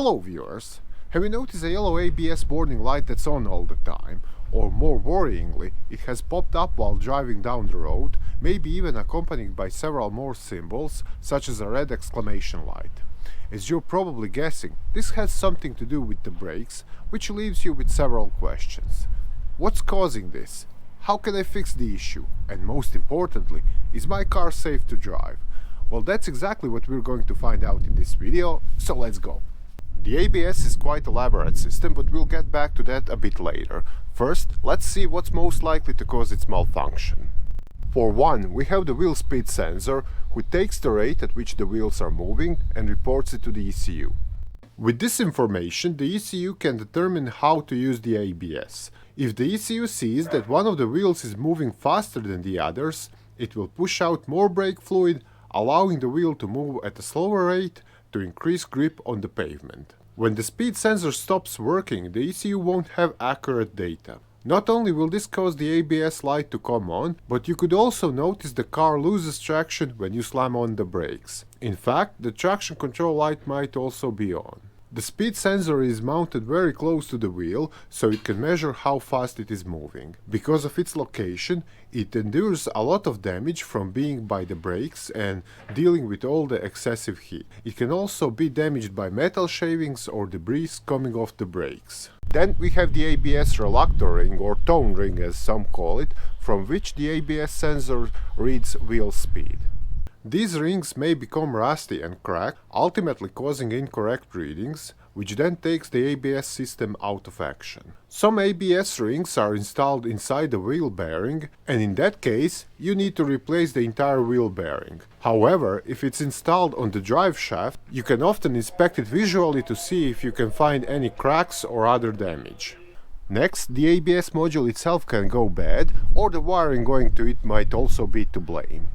Hello viewers! Have you noticed a yellow ABS warning light that's on all the time? Or more worryingly, it has popped up while driving down the road, maybe even accompanied by several more symbols, such as a red exclamation light. As you're probably guessing, this has something to do with the brakes, which leaves you with several questions. What's causing this? How can I fix the issue? And most importantly, is my car safe to drive? Well, that's exactly what we're going to find out in this video, so let's go! The ABS is quite an elaborate system, but we'll get back to that a bit later. First, let's see what's most likely to cause its malfunction. For one, we have the wheel speed sensor, who takes the rate at which the wheels are moving and reports it to the ECU. With this information, the ECU can determine how to use the ABS. If the ECU sees that one of the wheels is moving faster than the others, it will push out more brake fluid, allowing the wheel to move at a slower rate to increase grip on the pavement. When the speed sensor stops working, the ECU won't have accurate data. Not only will this cause the ABS light to come on, but you could also notice the car loses traction when you slam on the brakes. In fact, the traction control light might also be on. The speed sensor is mounted very close to the wheel, so it can measure how fast it is moving. Because of its location, it endures a lot of damage from being by the brakes and dealing with all the excessive heat. It can also be damaged by metal shavings or debris coming off the brakes. Then we have the ABS reluctor ring, or tone ring as some call it, from which the ABS sensor reads wheel speed. These rings may become rusty and crack, ultimately causing incorrect readings, which then takes the ABS system out of action. Some ABS rings are installed inside the wheel bearing, and in that case, you need to replace the entire wheel bearing. However, if it's installed on the drive shaft, you can often inspect it visually to see if you can find any cracks or other damage. Next, the ABS module itself can go bad, or the wiring going to it might also be to blame.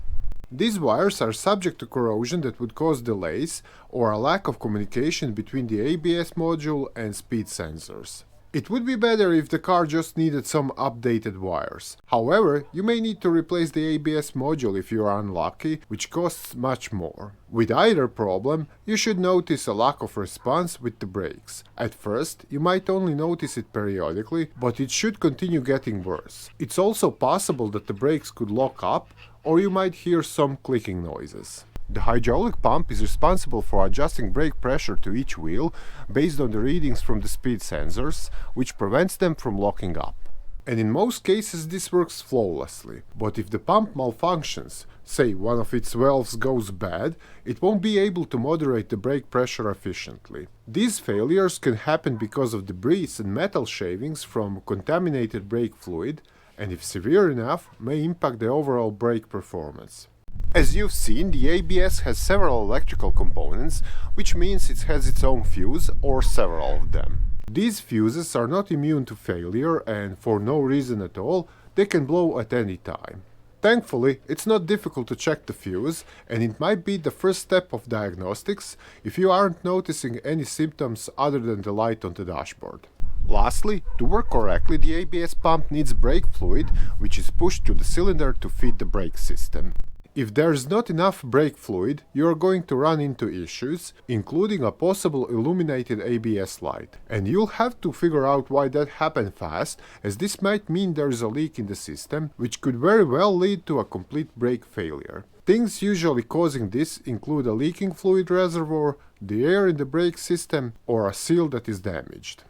These wires are subject to corrosion that would cause delays or a lack of communication between the ABS module and speed sensors. It would be better if the car just needed some updated wires. However, you may need to replace the ABS module if you are unlucky, which costs much more. With either problem, you should notice a lack of response with the brakes. At first, you might only notice it periodically, but it should continue getting worse. It's also possible that the brakes could lock up, or you might hear some clicking noises. The hydraulic pump is responsible for adjusting brake pressure to each wheel based on the readings from the speed sensors, which prevents them from locking up. And in most cases this works flawlessly. But if the pump malfunctions, say one of its valves goes bad, it won't be able to moderate the brake pressure efficiently. These failures can happen because of debris and metal shavings from contaminated brake fluid, and if severe enough, may impact the overall brake performance. As you've seen, the ABS has several electrical components, which means it has its own fuse, or several of them. These fuses are not immune to failure, and for no reason at all, they can blow at any time. Thankfully, it's not difficult to check the fuse, and it might be the first step of diagnostics if you aren't noticing any symptoms other than the light on the dashboard. Lastly, to work correctly, the ABS pump needs brake fluid, which is pushed to the cylinder to feed the brake system. If there is not enough brake fluid, you are going to run into issues, including a possible illuminated ABS light. And you'll have to figure out why that happened fast, as this might mean there is a leak in the system, which could very well lead to a complete brake failure. Things usually causing this include a leaking fluid reservoir, the air in the brake system, or a seal that is damaged.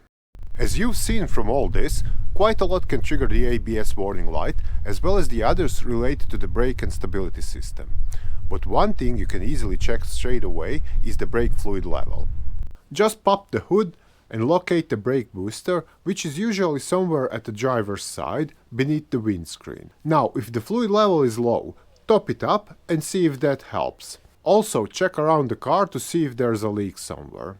As you've seen from all this, quite a lot can trigger the ABS warning light, as well as the others related to the brake and stability system. But one thing you can easily check straight away is the brake fluid level. Just pop the hood and locate the brake booster, which is usually somewhere at the driver's side, beneath the windscreen. Now, if the fluid level is low, top it up and see if that helps. Also, check around the car to see if there's a leak somewhere.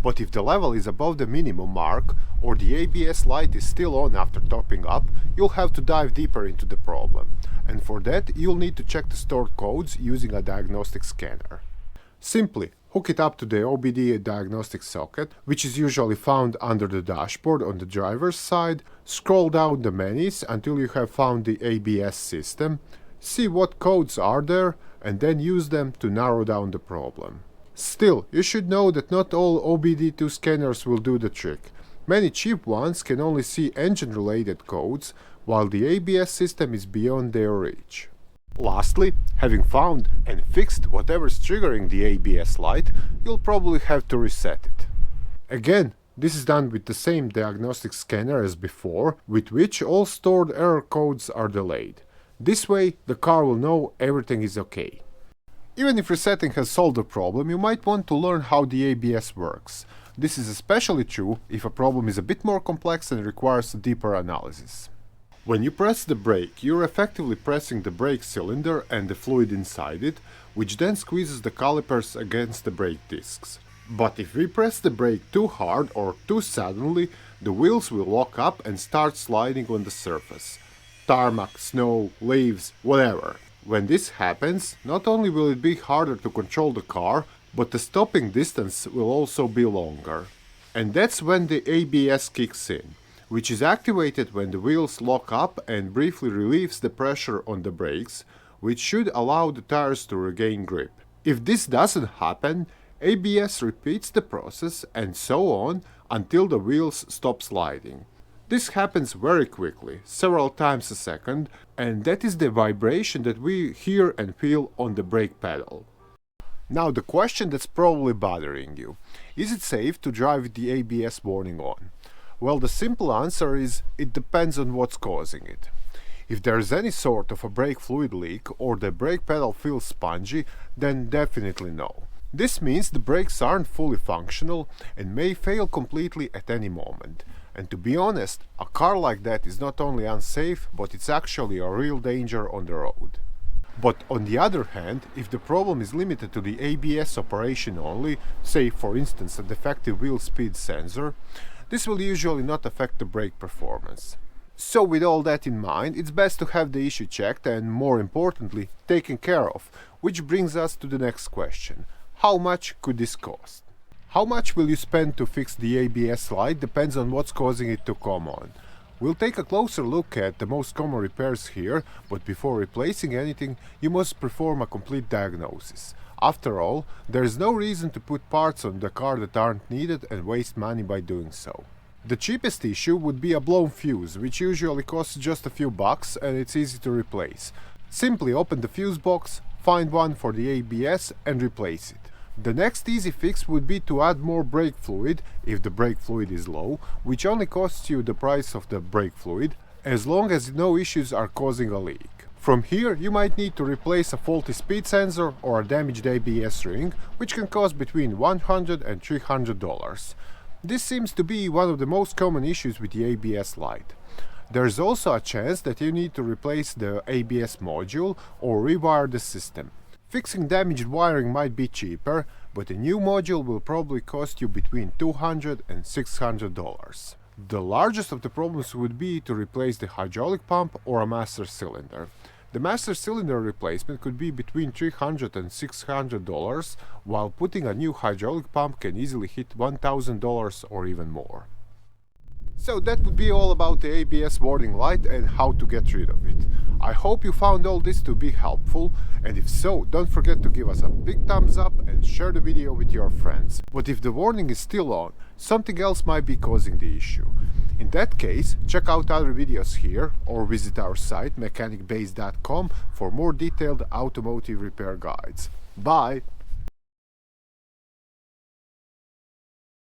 But if the level is above the minimum mark, or the ABS light is still on after topping up, you'll have to dive deeper into the problem. And for that, you'll need to check the stored codes using a diagnostic scanner. Simply hook it up to the OBD diagnostic socket, which is usually found under the dashboard on the driver's side, scroll down the menus until you have found the ABS system, see what codes are there, and then use them to narrow down the problem. Still, you should know that not all OBD2 scanners will do the trick. Many cheap ones can only see engine-related codes, while the ABS system is beyond their reach. Lastly, having found and fixed whatever's triggering the ABS light, you'll probably have to reset it. Again, this is done with the same diagnostic scanner as before, with which all stored error codes are delayed. This way, the car will know everything is okay. Even if resetting has solved the problem, you might want to learn how the ABS works. This is especially true if a problem is a bit more complex and requires a deeper analysis. When you press the brake, you're effectively pressing the brake cylinder and the fluid inside it, which then squeezes the calipers against the brake discs. But if we press the brake too hard or too suddenly, the wheels will lock up and start sliding on the surface. Tarmac, snow, leaves, whatever. When this happens, not only will it be harder to control the car, but the stopping distance will also be longer. And that's when the ABS kicks in, which is activated when the wheels lock up and briefly relieves the pressure on the brakes, which should allow the tires to regain grip. If this doesn't happen, ABS repeats the process and so on until the wheels stop sliding. This happens very quickly, several times a second, and that is the vibration that we hear and feel on the brake pedal. Now the question that's probably bothering you: is it safe to drive with the ABS warning on? Well, the simple answer is it depends on what's causing it. If there's any sort of a brake fluid leak or the brake pedal feels spongy, then definitely no. This means the brakes aren't fully functional and may fail completely at any moment. And to be honest, a car like that is not only unsafe, but it's actually a real danger on the road. But on the other hand, if the problem is limited to the ABS operation only, say for instance a defective wheel speed sensor, this will usually not affect the brake performance. So with all that in mind, it's best to have the issue checked and, more importantly, taken care of, which brings us to the next question. How much could this cost? How much will you spend to fix the ABS light depends on what's causing it to come on. We'll take a closer look at the most common repairs here, but before replacing anything, you must perform a complete diagnosis. After all, there is no reason to put parts on the car that aren't needed and waste money by doing so. The cheapest issue would be a blown fuse, which usually costs just a few bucks and it's easy to replace. Simply open the fuse box, find one for the ABS and replace it. The next easy fix would be to add more brake fluid, if the brake fluid is low, which only costs you the price of the brake fluid, as long as no issues are causing a leak. From here, you might need to replace a faulty speed sensor or a damaged ABS ring, which can cost between $100 and $300. This seems to be one of the most common issues with the ABS light. There is also a chance that you need to replace the ABS module or rewire the system. Fixing damaged wiring might be cheaper, but a new module will probably cost you between $200 and $600. The largest of the problems would be to replace the hydraulic pump or a master cylinder. The master cylinder replacement could be between $300 and $600, while putting a new hydraulic pump can easily hit $1,000 or even more. So that would be all about the ABS warning light and how to get rid of it. I hope you found all this to be helpful, and if so, don't forget to give us a big thumbs up and share the video with your friends. But if the warning is still on, something else might be causing the issue. In that case, check out other videos here or visit our site mechanicbase.com for more detailed automotive repair guides. Bye!